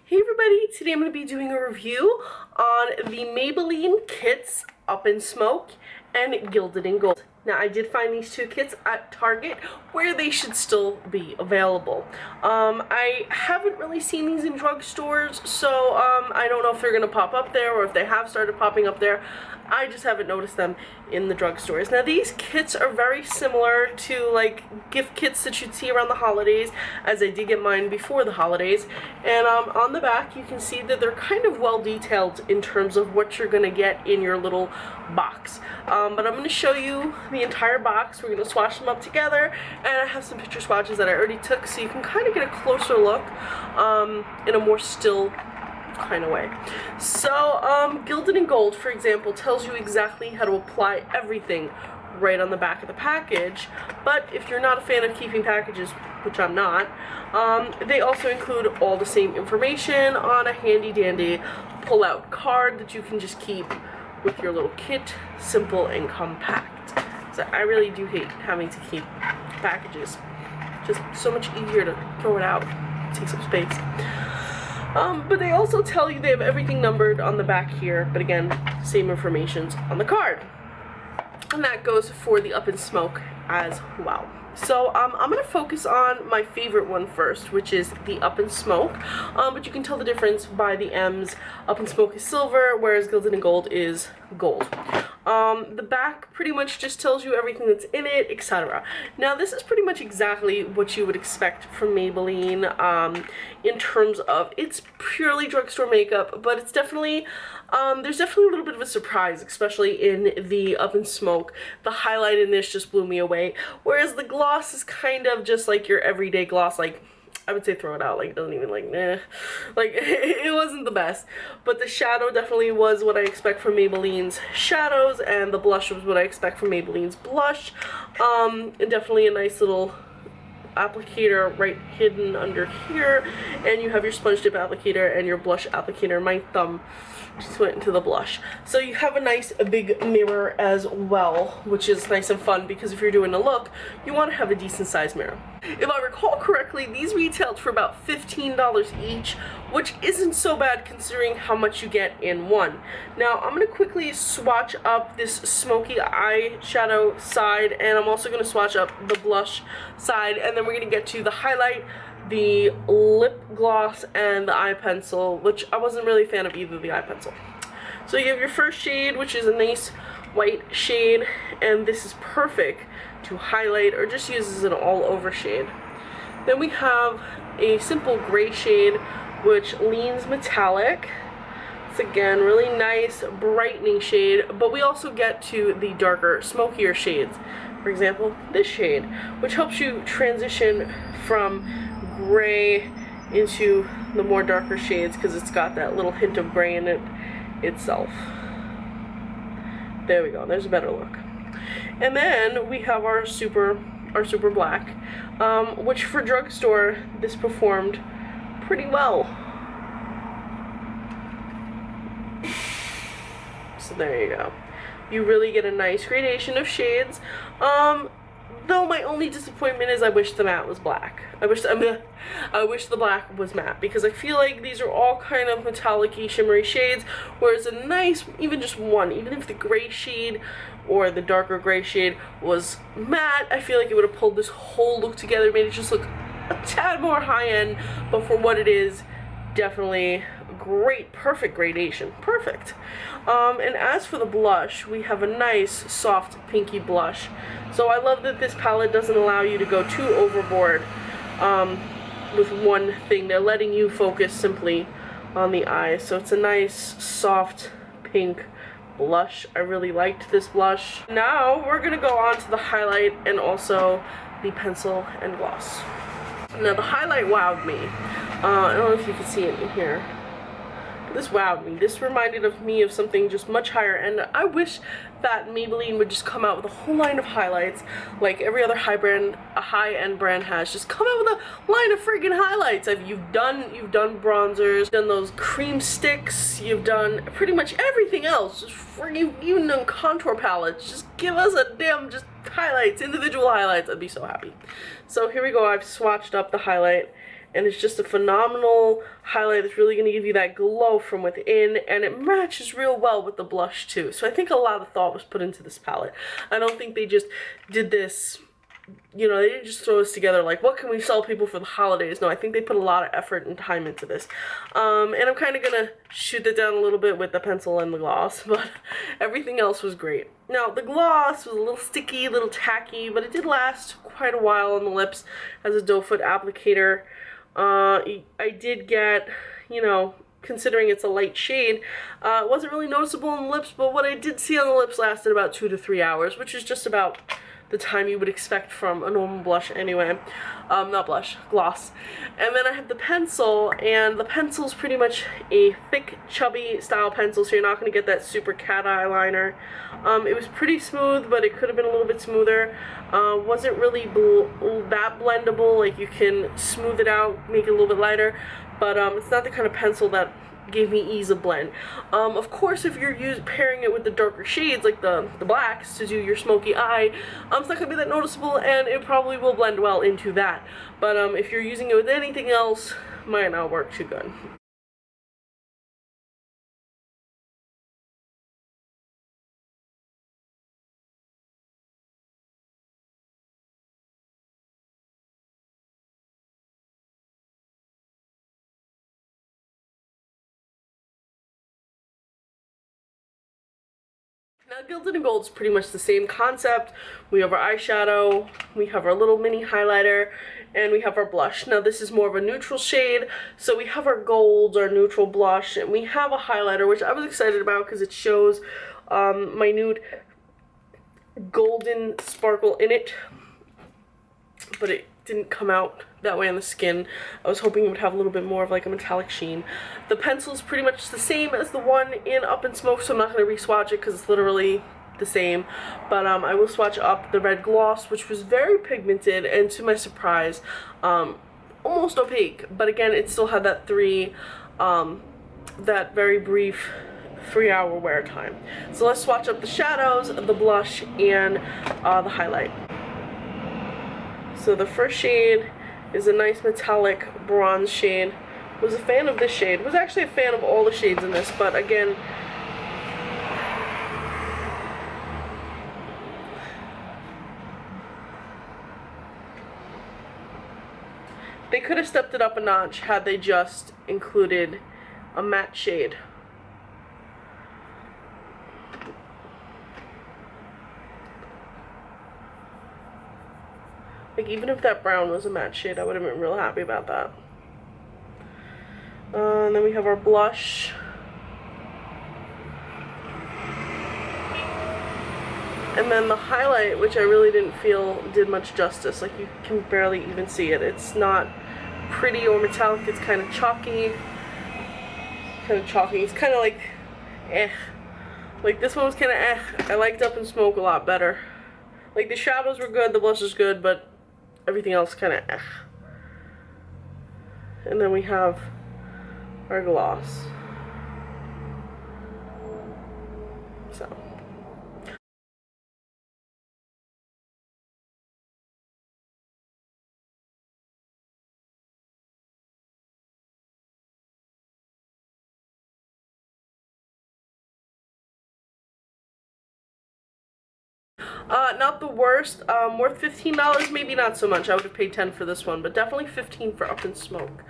Hey everybody, today I'm going to be doing a review on the Maybelline kits Up in Smoke and Gilded in Gold. Now I did find these two kits at Target where they should still be available. I haven't really seen these in drugstores, so I don't know if they're going to pop up there or if they have started popping up there. I just haven't noticed them in the drugstores. Now these kits are very similar to like gift kits that you'd see around the holidays, as I did get mine before the holidays. And on the back you can see that they're kind of well detailed in terms of what you're going to get in your little box. But I'm going to show you the entire box. We're going to swatch them up together, and I have some picture swatches that I already took so you can kind of get a closer look in a more still kind of way. So Gilded in Gold, for example, tells you exactly how to apply everything right on the back of the package. But if you're not a fan of keeping packages, which I'm not, they also include all the same information on a handy dandy pull-out card that you can just keep with your little kit, simple and compact. So I really do hate having to keep packages. Just so much easier to throw it out, take some space. But they also tell you they have everything numbered on the back here, but again, same information's on the card. And that goes for the Up in Smoke as well. So I'm going to focus on my favorite one first, which is the Up in Smoke. But you can tell the difference by the M's. Up in Smoke is silver, whereas Gilded in Gold is gold. The back pretty much just tells you everything that's in it, etc. Now this is pretty much exactly what you would expect from Maybelline in terms of it's purely drugstore makeup, but it's definitely there's definitely a little bit of a surprise, especially in the Up in Smoke. The highlight in this just blew me away, whereas the gloss is kind of just like your everyday gloss. Like, I would say throw it out, like it doesn't even like it wasn't the best. But the shadow definitely was what I expect from Maybelline's shadows, and the blush was what I expect from Maybelline's blush. And definitely a nice little applicator right hidden under here, and you have your sponge dip applicator and your blush applicator. My thumb just went into the blush. So you have a nice big mirror as well, which is nice and fun because if you're doing a look, you want to have a decent sized mirror. If I recall correctly, these retailed for about $15 each, which isn't so bad considering how much you get in one. Now I'm going to quickly swatch up this smoky eyeshadow side, and I'm also going to swatch up the blush side, and then we're going to get to the highlight, the lip gloss, and the eye pencil, which I wasn't really a fan of either of the eye pencil. So you have your first shade, which is a nice white shade, and this is perfect to highlight or just use as an all-over shade. Then we have a simple gray shade, which leans metallic. It's again really nice brightening shade, but we also get to the darker, smokier shades. For example, this shade, which helps you transition from gray into the more darker shades because it's got that little hint of gray in it itself. There we go, there's a better look. And then we have our super black, which for drugstore this performed pretty well. So there you go. You really get a nice gradation of shades. Though my only disappointment is I wish the matte was black. I wish the black was matte, because I feel like these are all kind of metallic-y, shimmery shades, whereas a nice, even just one, even if the gray shade or the darker gray shade was matte, I feel like it would have pulled this whole look together, made it just look a tad more high-end, but for what it is, definitely great, perfect gradation, perfect. And as for the blush, we have a nice soft pinky blush. So I love that this palette doesn't allow you to go too overboard with one thing. They're letting you focus simply on the eyes. So it's a nice soft pink blush. I really liked this blush. Now we're gonna go on to the highlight and also the pencil and gloss. Now the highlight wowed me. I don't know if you can see it in here. This wowed me. This reminded me of something just much higher, and I wish that Maybelline would just come out with a whole line of highlights like every other high-end brand has. Just come out with a line of friggin' highlights. You've done bronzers, done those cream sticks, you've done pretty much everything else. Just friggin' even done contour palettes. Just give us a damn just highlights, individual highlights. I'd be so happy. So here we go. I've swatched up the highlight and it's just a phenomenal highlight that's really going to give you that glow from within, and it matches real well with the blush too. So I think a lot of thought was put into this palette. I don't think they just did this, you know, they didn't just throw this together like, what can we sell people for the holidays? No, I think they put a lot of effort and time into this. And I'm kind of gonna shoot it down a little bit with the pencil and the gloss, but everything else was great. Now, the gloss was a little sticky, a little tacky, but it did last quite a while on the lips as a doe foot applicator. I did get, you know, considering it's a light shade, it wasn't really noticeable on the lips, but what I did see on the lips lasted about 2 to 3 hours, which is just about the time you would expect from a normal blush anyway. Not blush, gloss. And then I have the pencil, and the pencil's pretty much a thick, chubby style pencil, so you're not going to get that super cat eye liner. It was pretty smooth, but it could have been a little bit smoother. Wasn't really that blendable, like you can smooth it out, make it a little bit lighter, but it's not the kind of pencil that gave me ease of blend. Of course, if you're pairing it with the darker shades, like the blacks, to do your smoky eye, it's not going to be that noticeable, and it probably will blend well into that. But if you're using it with anything else, might not work too good. Now, Gilded and Gold is pretty much the same concept. We have our eyeshadow, we have our little mini highlighter, and we have our blush. Now, this is more of a neutral shade, so we have our gold, our neutral blush, and we have a highlighter, which I was excited about because it shows minute golden sparkle in it, but it didn't come out that way on the skin. I was hoping it would have a little bit more of like a metallic sheen. The pencil is pretty much the same as the one in Up in Smoke, so I'm not going to re-swatch it because it's literally the same. But I will swatch up the red gloss, which was very pigmented and, to my surprise, almost opaque. But again, it still had that that very brief 3-hour wear time. So let's swatch up the shadows, the blush, and the highlight. So the first shade is a nice metallic bronze shade. Was a fan of this shade. Was actually a fan of all the shades in this, but again, they could have stepped it up a notch had they just included a matte shade. Like, even if that brown was a matte shade, I would have been real happy about that. And then we have our blush. And then the highlight, which I really didn't feel did much justice. Like, you can barely even see it. It's not pretty or metallic. It's kind of chalky. It's kind of like, eh. Like, this one was kind of eh. I liked Up in Smoke a lot better. Like, the shadows were good, the blush is good, but everything else kind of eh. And then we have our gloss. So. Not the worst. Worth $15, maybe not so much. I would have paid $10 for this one, but definitely $15 for Up in Smoke.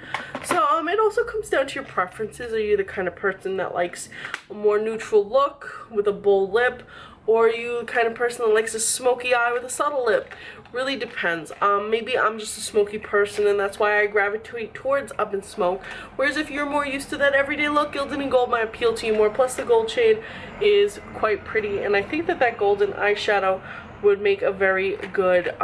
So, it also comes down to your preferences. Are you the kind of person that likes a more neutral look with a bold lip, or are you the kind of person that likes a smoky eye with a subtle lip? Really depends. Maybe I'm just a smoky person, and that's why I gravitate towards Up in Smoke. Whereas if you're more used to that everyday look, Gilded and Gold might appeal to you more. Plus, the gold shade is quite pretty, and I think that that golden eyeshadow would make a very good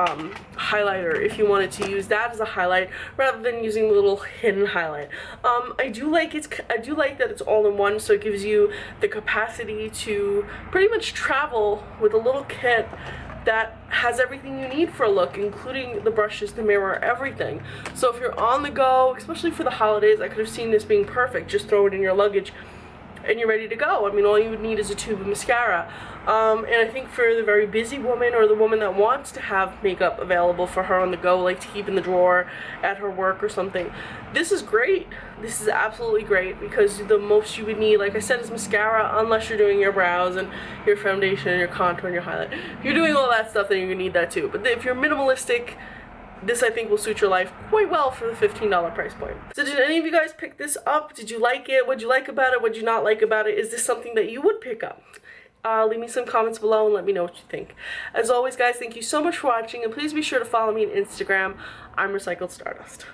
highlighter if you wanted to use that as a highlight rather than using the little hidden highlight. I do like that it's all in one, so it gives you the capacity to pretty much travel with a little kit that has everything you need for a look, including the brushes, the mirror, everything. So if you're on the go, especially for the holidays, I could have seen this being perfect. Just throw it in your luggage. and you're ready to go. I mean, all you would need is a tube of mascara. And I think for the very busy woman, or the woman that wants to have makeup available for her on the go, like to keep in the drawer at her work or something, this is great. This is absolutely great, because the most you would need, like I said, is mascara, unless you're doing your brows and your foundation and your contour and your highlight. If you're doing all that stuff, then you're gonna need that too. But if you're minimalistic, this I think will suit your life quite well for the $15 price point. So did any of you guys pick this up? Did you like it? What did you like about it? What did you not like about it? Is this something that you would pick up? Leave me some comments below and let me know what you think. As always, guys, thank you so much for watching, and please be sure to follow me on Instagram. I'm Recycled Stardust.